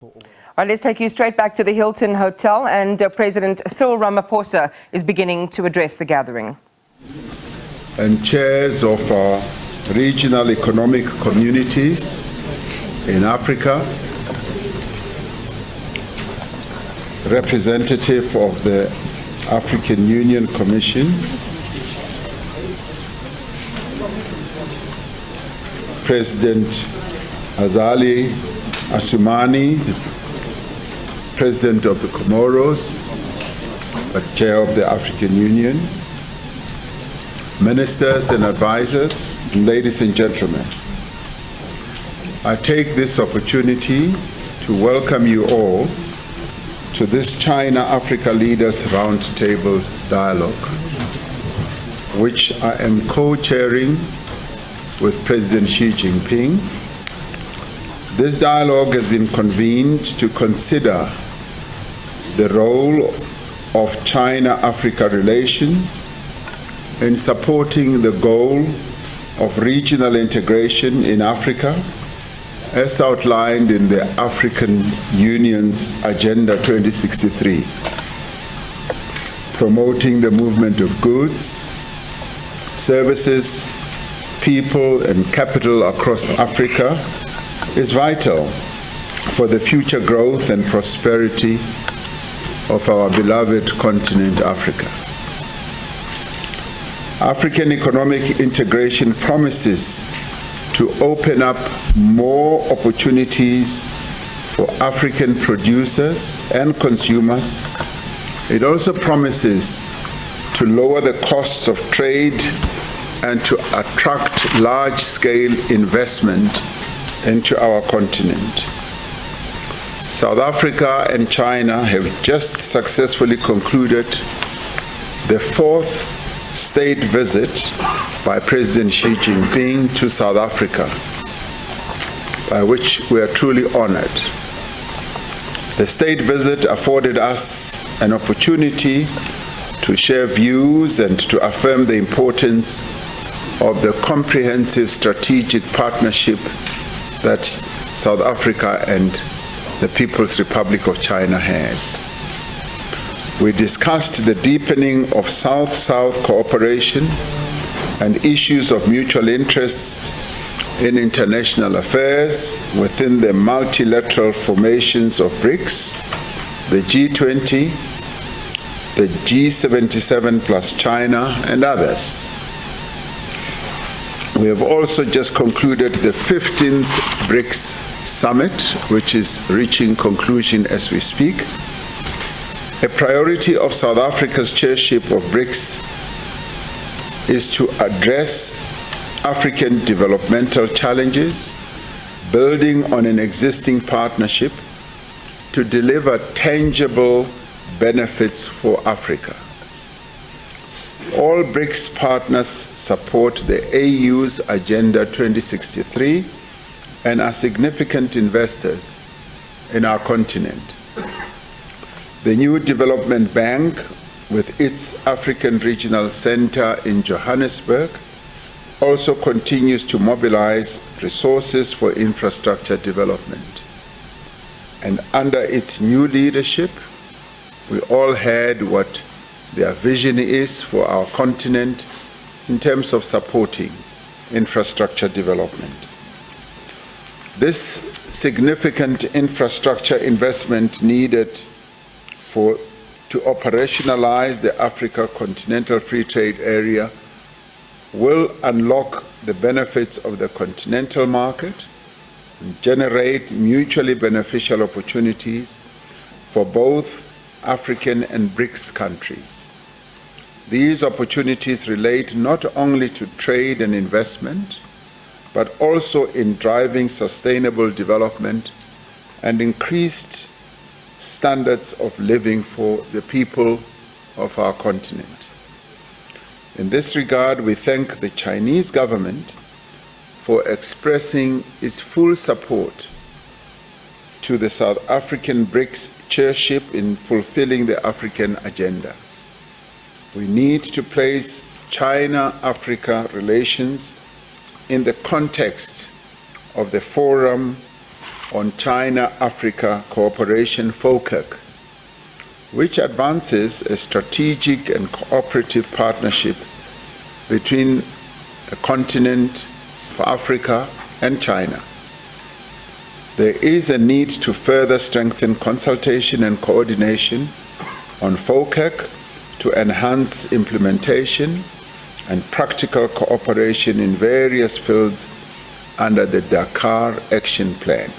All right, let's take you straight back to the Hilton Hotel, and President Cyril Ramaphosa is beginning to address the gathering. And chairs of our regional economic communities in Africa, representative of the African Union Commission, President Azali Assoumani, President of the Comoros, but Chair of the African Union, Ministers and advisors, ladies and gentlemen, I take this opportunity to welcome you all to this China-Africa Leaders Roundtable dialogue, which I am co-chairing with President Xi Jinping. This dialogue has been convened to consider the role of China-Africa relations in supporting the goal of regional integration in Africa, as outlined in the African Union's Agenda 2063, promoting the movement of goods, services, people, and capital across Africa is vital for the future growth and prosperity of our beloved continent, Africa. African economic integration promises to open up more opportunities for African producers and consumers. It also promises to lower the costs of trade and to attract large-scale investment into our continent. South Africa and China have just successfully concluded the fourth state visit by President Xi Jinping to South Africa, by which we are truly honored. The state visit afforded us an opportunity to share views and to affirm the importance of the comprehensive strategic partnership that South Africa and the People's Republic of China has. We discussed the deepening of South-South cooperation and issues of mutual interest in international affairs within the multilateral formations of BRICS, the G20, the G77 plus China, and others. We have also just concluded the 15th BRICS Summit, which is reaching conclusion as we speak. A priority of South Africa's chairship of BRICS is to address African developmental challenges, building on an existing partnership to deliver tangible benefits for Africa. All BRICS partners support the AU's Agenda 2063 and are significant investors in our continent. The new development bank, with its African Regional Center in Johannesburg, also continues to mobilize resources for infrastructure development. And under its new leadership, we all heard what their vision is for our continent in terms of supporting infrastructure development. This significant infrastructure investment needed to operationalize the Africa Continental Free Trade Area will unlock the benefits of the continental market and generate mutually beneficial opportunities for both African and BRICS countries. These opportunities relate not only to trade and investment, but also in driving sustainable development and increased standards of living for the people of our continent. In this regard, we thank the Chinese government for expressing its full support to the South African BRICS chairship in fulfilling the African agenda. We need to place China-Africa relations in the context of the Forum on China-Africa Cooperation FOCAC, which advances a strategic and cooperative partnership between the continent of Africa and China. There is a need to further strengthen consultation and coordination on FOCAC to enhance implementation and practical cooperation in various fields under the Dakar Action Plan.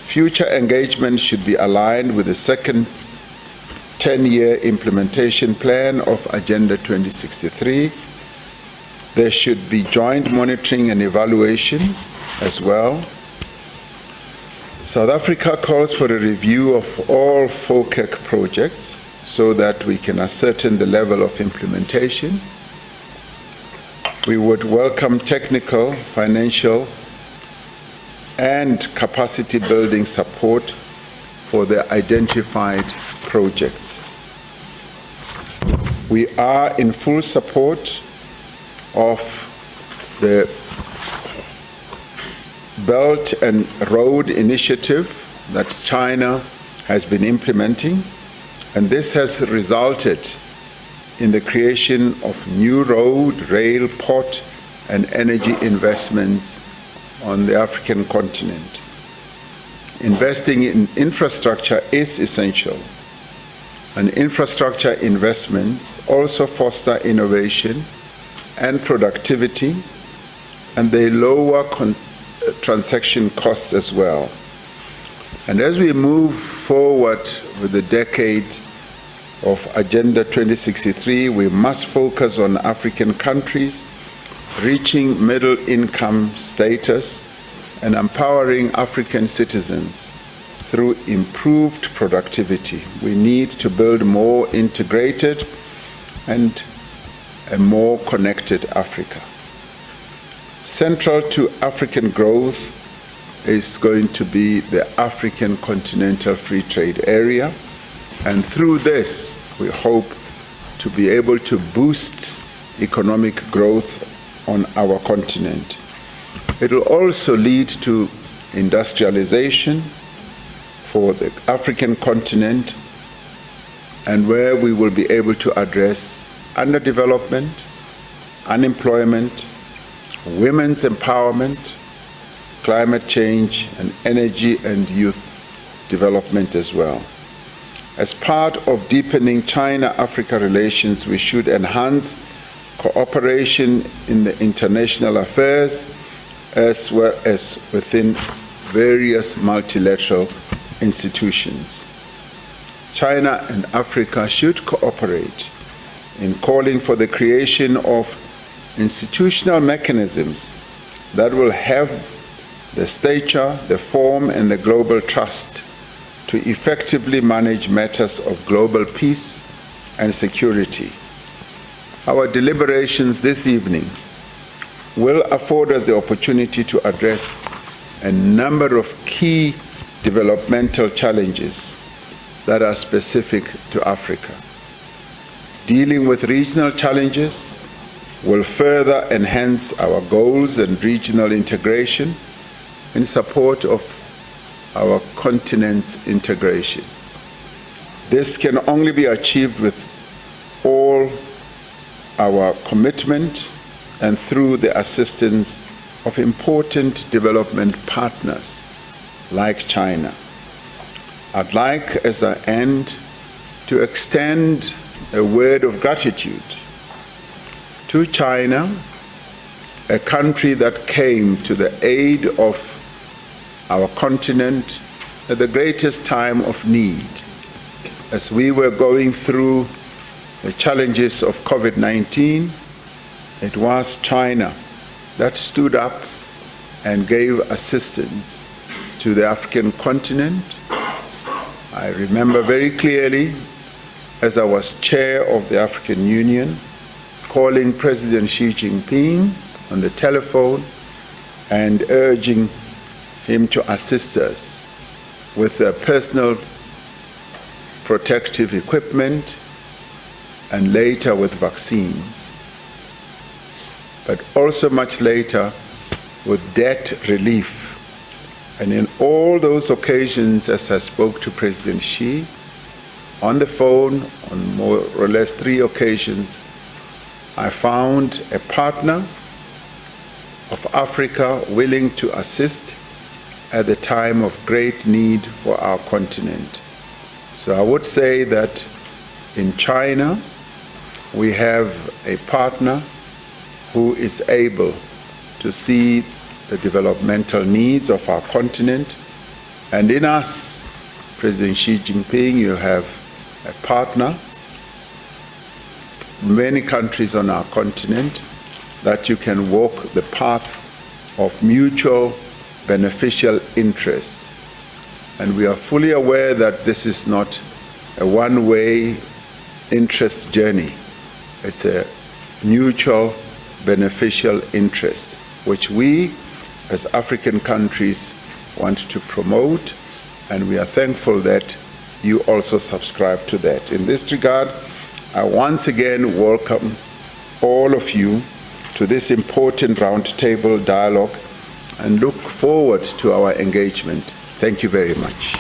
Future engagement should be aligned with the second 10-year implementation plan of Agenda 2063. There should be joint monitoring and evaluation as well. South Africa calls for a review of all FOCAC projects so that we can ascertain the level of implementation. We would welcome technical, financial, and capacity building support for the identified projects. We are in full support of the Belt and Road Initiative that China has been implementing, and this has resulted in the creation of new road, rail, port, and energy investments on the African continent. Investing in infrastructure is essential, and infrastructure investments also foster innovation and productivity, and they lower transaction costs as well. And as we move forward with the decade of Agenda 2063, we must focus on African countries reaching middle income status and empowering African citizens through improved productivity. We need to build more integrated and a more connected Africa. Central to African growth is going to be the African Continental Free Trade Area, and through this we hope to be able to boost economic growth on our continent. It will also lead to industrialization for the African continent, and where we will be able to address underdevelopment, unemployment, women's empowerment, climate change, and energy and youth development as well. As part of deepening China-Africa relations, we should enhance cooperation in the international affairs as well as within various multilateral institutions. China and Africa should cooperate in calling for the creation of institutional mechanisms that will have the stature, the form, and the global trust to effectively manage matters of global peace and security. Our deliberations this evening will afford us the opportunity to address a number of key developmental challenges that are specific to Africa. Dealing with regional challenges will further enhance our goals and regional integration in support of our continent's integration. This can only be achieved with all our commitment and through the assistance of important development partners like China. I'd like, as I end, to extend a word of gratitude to China, a country that came to the aid of our continent at the greatest time of need. As we were going through the challenges of COVID-19, it was China that stood up and gave assistance to the African continent. I remember very clearly, as I was chair of the African Union, calling President Xi Jinping on the telephone and urging him to assist us with personal protective equipment and later with vaccines, but also much later with debt relief And in all those occasions, as I spoke to President Xi, on the phone, on more or less 3 occasions, I found a partner of Africa willing to assist at the time of great need for our continent. So I would say that in China, we have a partner who is able to see the developmental needs of our continent. And in us, President Xi Jinping, you have a partner, many countries on our continent, that you can walk the path of mutual beneficial interests. And we are fully aware that this is not a one-way interest journey. It's a mutual beneficial interest, which we as African countries want to promote, and we are thankful that you also subscribe to that. In this regard, I once again welcome all of you to this important roundtable dialogue and look forward to our engagement. Thank you very much.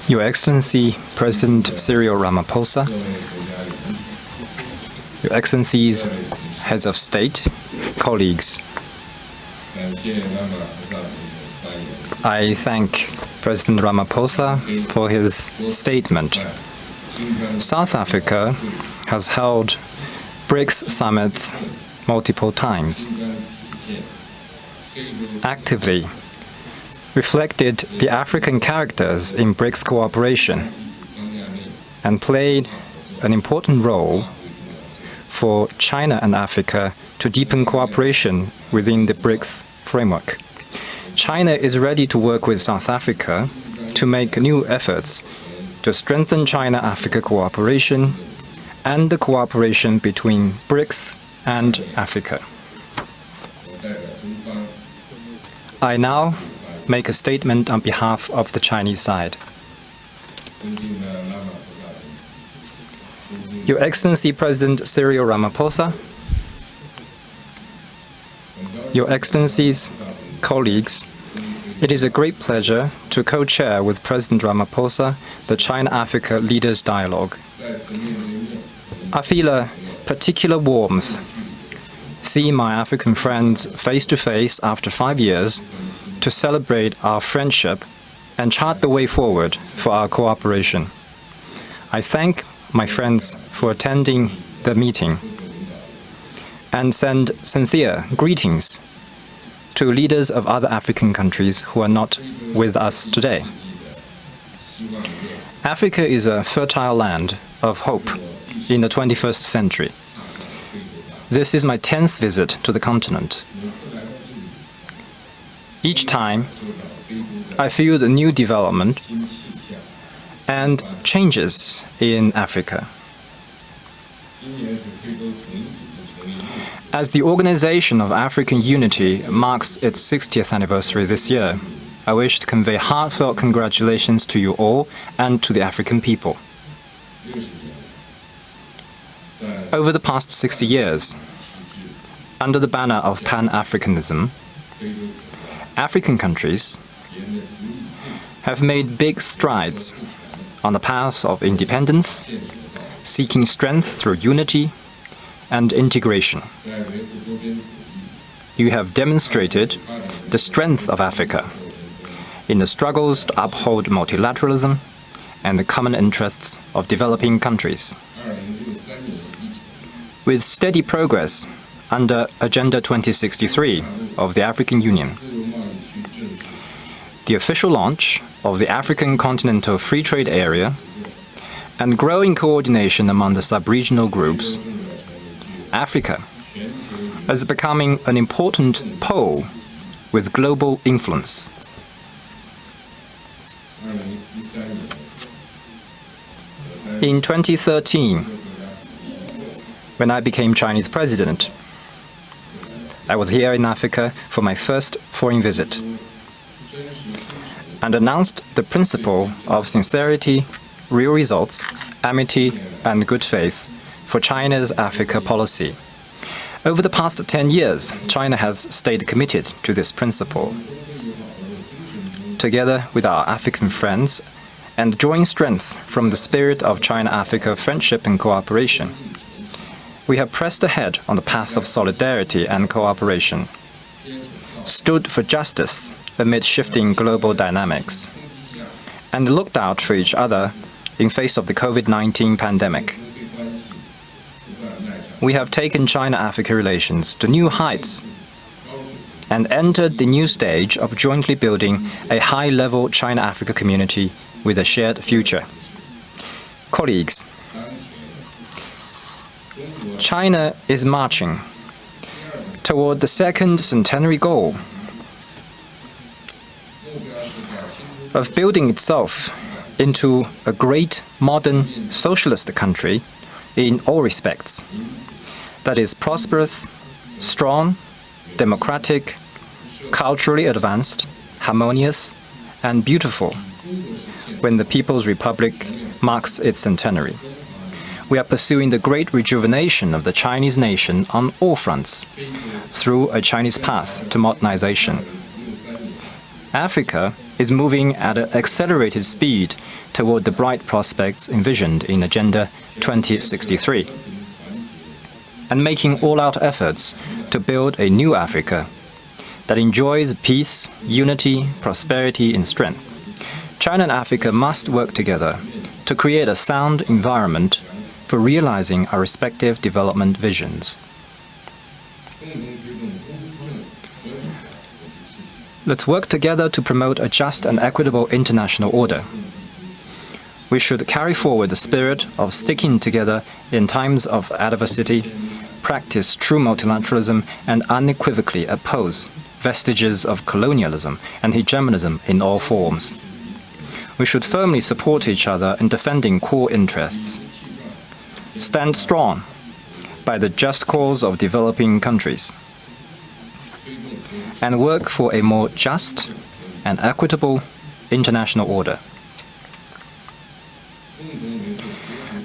Your Excellency, President Cyril Ramaphosa, Your Excellencies, Heads of State, colleagues, I thank President Ramaphosa for his statement. South Africa has held BRICS summits multiple times, actively reflected the African characters in BRICS cooperation, and played an important role for China and Africa to deepen cooperation within the BRICS framework. China is ready to work with South Africa to make new efforts to strengthen China-Africa cooperation and the cooperation between BRICS and Africa. I now make a statement on behalf of the Chinese side. Your Excellency President Cyril Ramaphosa, Your Excellencies, colleagues, it is a great pleasure to co-chair with President Ramaphosa the China-Africa Leaders Dialogue. I feel a particular warmth seeing my African friends face to face after 5 years to celebrate our friendship and chart the way forward for our cooperation. I thank my friends for attending the meeting and send sincere greetings to leaders of other African countries who are not with us today. Africa is a fertile land of hope in the 21st century. This is my 10th visit to the continent. Each time, I feel the new development and changes in Africa. As the Organization of African Unity marks its 60th anniversary this year, I wish to convey heartfelt congratulations to you all and to the African people. Over the past 60 years, under the banner of Pan-Africanism, African countries have made big strides on the path of independence, seeking strength through unity and integration. You have demonstrated the strength of Africa in the struggles to uphold multilateralism and the common interests of developing countries. With steady progress under Agenda 2063 of the African Union, the official launch of the African Continental Free Trade Area, and growing coordination among the sub-regional groups, Africa is becoming an important pole with global influence. In 2013, when I became Chinese president, I was here in Africa for my first foreign visit and announced the principle of sincerity, real results, amity, and good faith for China's Africa policy. Over the past 10 years, China has stayed committed to this principle. Together with our African friends and drawing strength from the spirit of China-Africa friendship and cooperation, we have pressed ahead on the path of solidarity and cooperation, stood for justice amid shifting global dynamics, and looked out for each other in face of the COVID-19 pandemic. We have taken China-Africa relations to new heights and entered the new stage of jointly building a high-level China-Africa community with a shared future. Colleagues, China is marching toward the second centenary goal of building itself into a great modern socialist country in all respects that is prosperous, strong, democratic, culturally advanced, harmonious, and beautiful when the People's Republic marks its centenary. We are pursuing the great rejuvenation of the Chinese nation on all fronts through a Chinese path to modernization. Africa is moving at an accelerated speed toward the bright prospects envisioned in Agenda 2063 and making all-out efforts to build a new Africa that enjoys peace, unity, prosperity, and strength. China and Africa must work together to create a sound environment for realizing our respective development visions. Let's work together to promote a just and equitable international order. We should carry forward the spirit of sticking together in times of adversity, practice true multilateralism, and unequivocally oppose vestiges of colonialism and hegemonism in all forms. We should firmly support each other in defending core interests, stand strong by the just cause of developing countries, and work for a more just and equitable international order.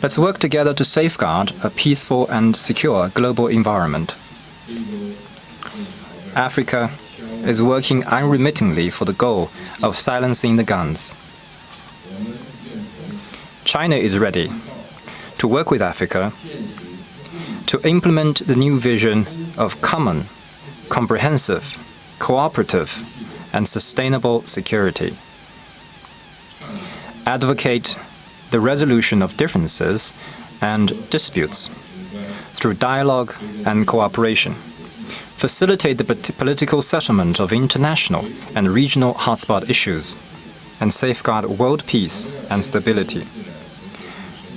Let's work together to safeguard a peaceful and secure global environment. Africa is working unremittingly for the goal of silencing the guns. China is ready to work with Africa to implement the new vision of common, comprehensive, cooperative, and sustainable security. Advocate the resolution of differences and disputes through dialogue and cooperation. Facilitate the political settlement of international and regional hotspot issues, and safeguard world peace and stability.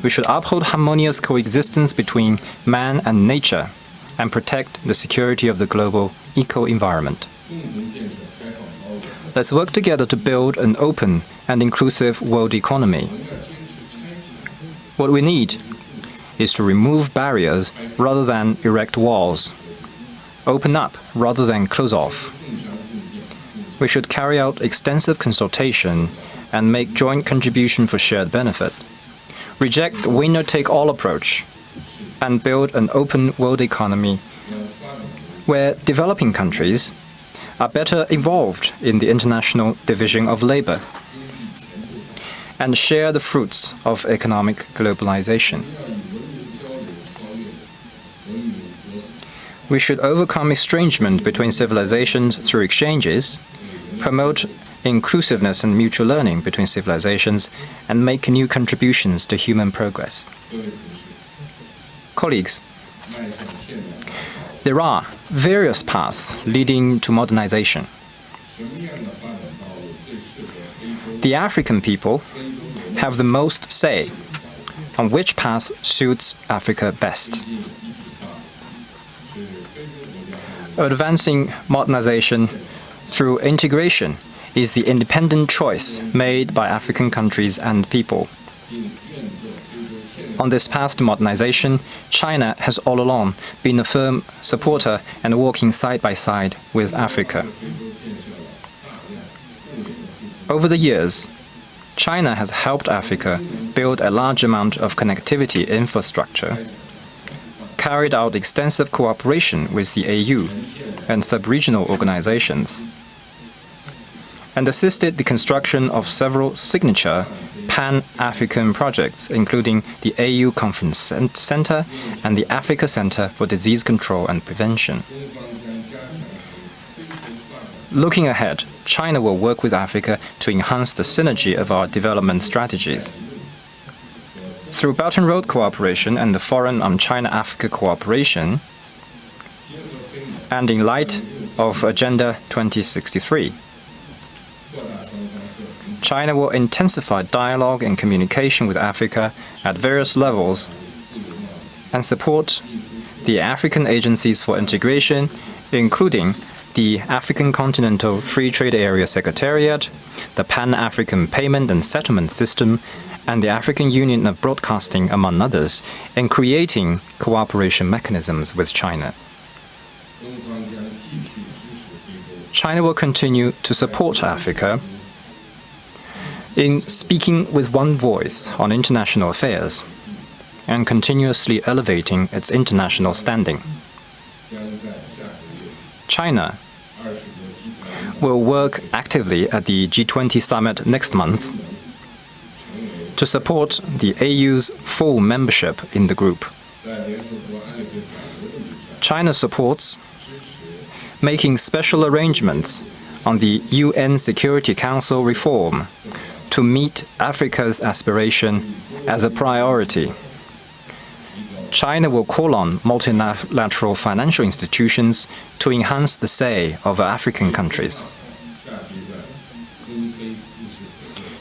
We should uphold harmonious coexistence between man and nature and protect the security of the global eco-environment. Let's work together to build an open and inclusive world economy. What we need is to remove barriers rather than erect walls, open up rather than close off. We should carry out extensive consultation and make joint contribution for shared benefit. Reject the winner-take-all approach and build an open world economy where developing countries are better involved in the international division of labor and share the fruits of economic globalization. We should overcome estrangement between civilizations through exchanges, promote inclusiveness and mutual learning between civilizations, and make new contributions to human progress. Colleagues, there are various paths leading to modernization. The African people have the most say on which path suits Africa best. Advancing modernization through integration is the independent choice made by African countries and people. On this path to modernization, China has all along been a firm supporter and working side by side with Africa. Over the years, China has helped Africa build a large amount of connectivity infrastructure, carried out extensive cooperation with the AU and sub-regional organizations, and assisted the construction of several signature Pan-African projects, including the AU Conference Center and the Africa Center for Disease Control and Prevention. Looking ahead, China will work with Africa to enhance the synergy of our development strategies. Through Belt and Road cooperation and the Forum on China-Africa cooperation, and in light of Agenda 2063, China will intensify dialogue and communication with Africa at various levels and support the African agencies for integration, including the African Continental Free Trade Area Secretariat, the Pan-African Payment and Settlement System, and the African Union of Broadcasting, among others, in creating cooperation mechanisms with China. China will continue to support Africa in speaking with one voice on international affairs and continuously elevating its international standing. China will work actively at the G20 summit next month to support the AU's full membership in the group. China supports making special arrangements on the UN Security Council reform to meet Africa's aspiration as a priority. China will call on multilateral financial institutions to enhance the say of African countries.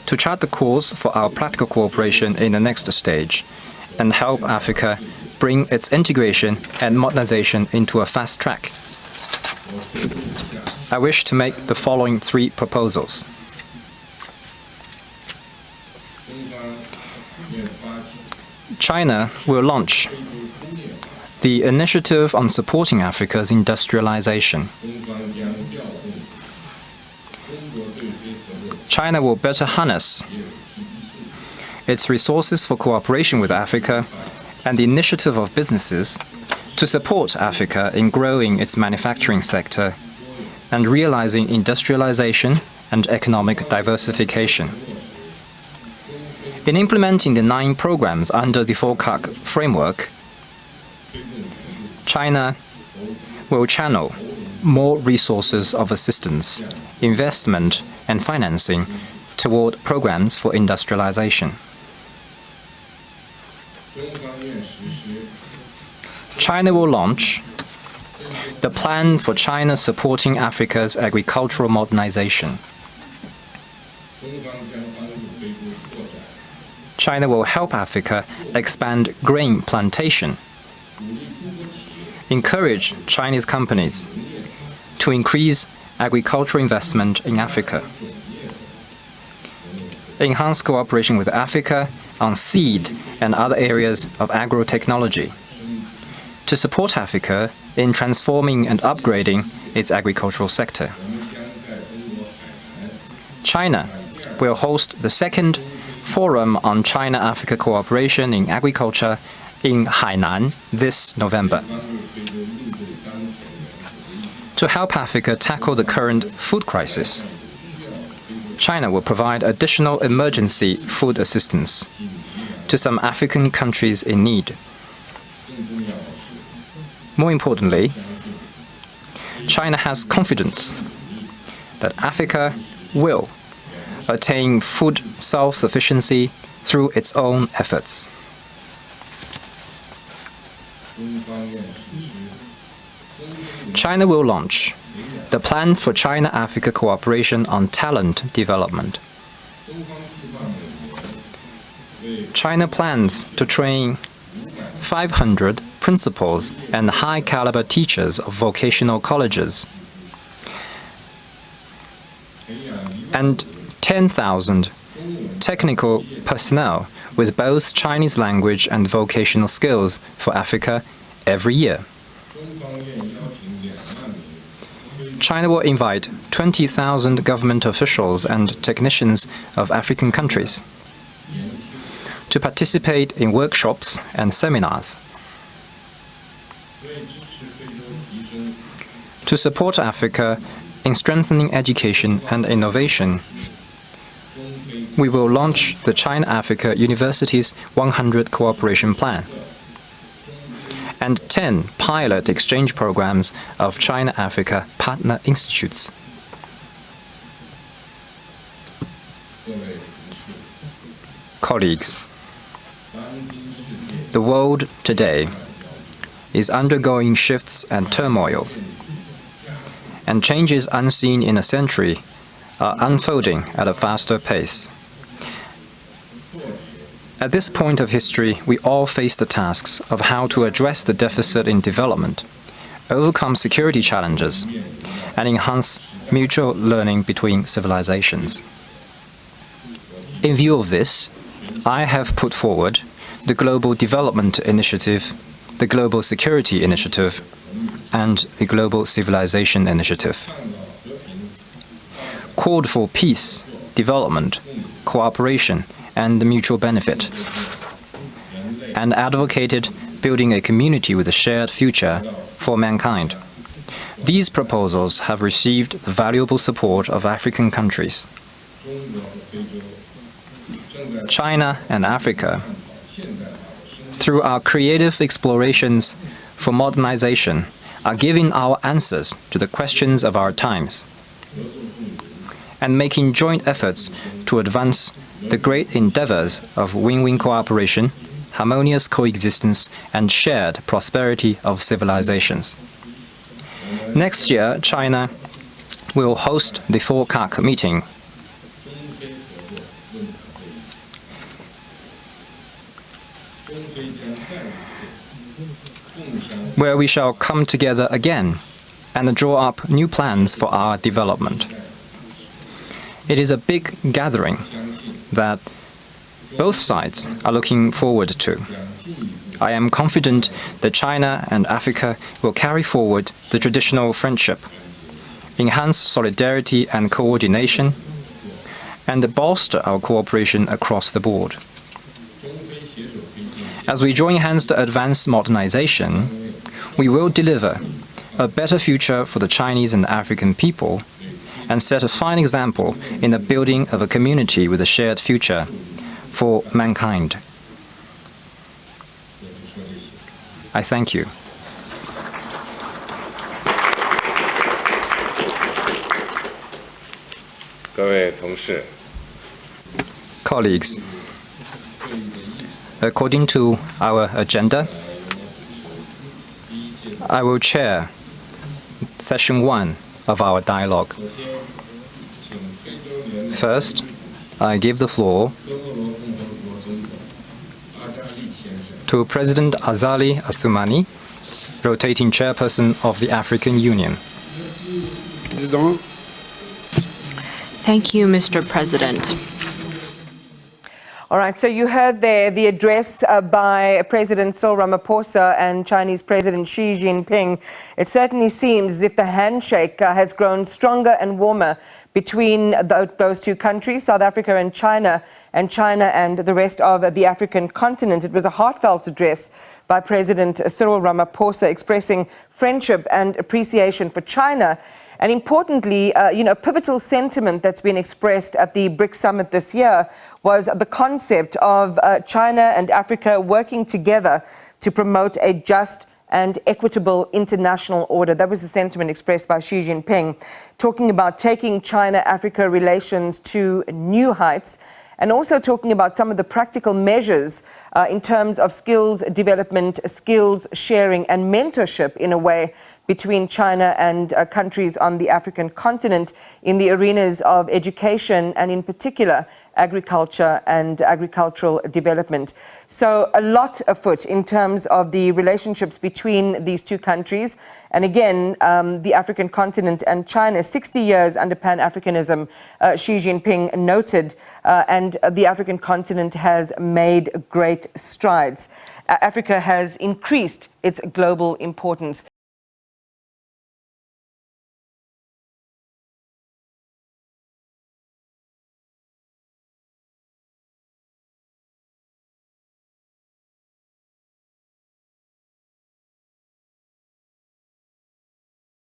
To chart the course for our practical cooperation in the next stage and help Africa bring its integration and modernization into a fast track, I wish to make the following 3 proposals. China will launch the Initiative on Supporting Africa's Industrialization. China will better harness its resources for cooperation with Africa and the initiative of businesses to support Africa in growing its manufacturing sector and realizing industrialization and economic diversification. In implementing the 9 programs under the FOCAC framework, China will channel more resources of assistance, investment, and financing toward programs for industrialization. China will launch the Plan for China Supporting Africa's Agricultural Modernization. China will help Africa expand grain plantation, encourage Chinese companies to increase agricultural investment in Africa, enhance cooperation with Africa on seed and other areas of agrotechnology, to support Africa in transforming and upgrading its agricultural sector. China will host the 2nd Forum on China-Africa Cooperation in Agriculture in Hainan this November. To help Africa tackle the current food crisis, China will provide additional emergency food assistance to some African countries in need. More importantly, China has confidence that Africa will attain food self-sufficiency through its own efforts. China will launch the Plan for China-Africa Cooperation on Talent Development. China plans to train 500 principals and high-caliber teachers of vocational colleges and 10,000 technical personnel with both Chinese language and vocational skills for Africa every year. China will invite 20,000 government officials and technicians of African countries to participate in workshops and seminars to support Africa in strengthening education and innovation. We will launch the China-Africa Universities 100 Cooperation Plan and 10 pilot exchange programs of China-Africa Partner Institutes. Colleagues, the world today is undergoing shifts and turmoil, and changes unseen in a century are unfolding at a faster pace. At this point of history, we all face the tasks of how to address the deficit in development, overcome security challenges, and enhance mutual learning between civilizations. In view of this, I have put forward the Global Development Initiative, the Global Security Initiative, and the Global Civilization Initiative, called for peace, development, cooperation, and mutual benefit, and advocated building a community with a shared future for mankind. These proposals have received the valuable support of African countries. China and Africa, through our creative explorations for modernization, are giving our answers to the questions of our times and making joint efforts to advance the great endeavors of win-win cooperation, harmonious coexistence, and shared prosperity of civilizations. Next year, China will host the 4CAC meeting, where we shall come together again and draw up new plans for our development. It is a big gathering that both sides are looking forward to. I am confident that China and Africa will carry forward the traditional friendship, enhance solidarity and coordination, and bolster our cooperation across the board. As we join hands to advance modernization, we will deliver a better future for the Chinese and African people and set a fine example in the building of a community with a shared future for mankind. I thank you. Colleagues, according to our agenda, I will chair session 1 of our dialogue. First, I give the floor to President Azali Assoumani, rotating chairperson of the African Union. Thank you, Mr. President. All right, so you heard there the address by President Cyril Ramaphosa and Chinese President Xi Jinping. It certainly seems as if the handshake has grown stronger and warmer between those two countries, South Africa and China and the rest of the African continent. It was a heartfelt address by President Cyril Ramaphosa expressing friendship and appreciation for China. And importantly, a pivotal sentiment that's been expressed at the BRICS summit this year was the concept of China and Africa working together to promote a just and equitable international order. That was the sentiment expressed by Xi Jinping, talking about taking China-Africa relations to new heights, and also talking about some of the practical measures in terms of skills development, skills sharing, and mentorship in a way between China and countries on the African continent in the arenas of education and, in particular, agriculture and agricultural development. So a lot afoot in terms of the relationships between these two countries. And again, the African continent and China, 60 years under Pan-Africanism, Xi Jinping noted, and the African continent has made great strides. Africa has increased its global importance.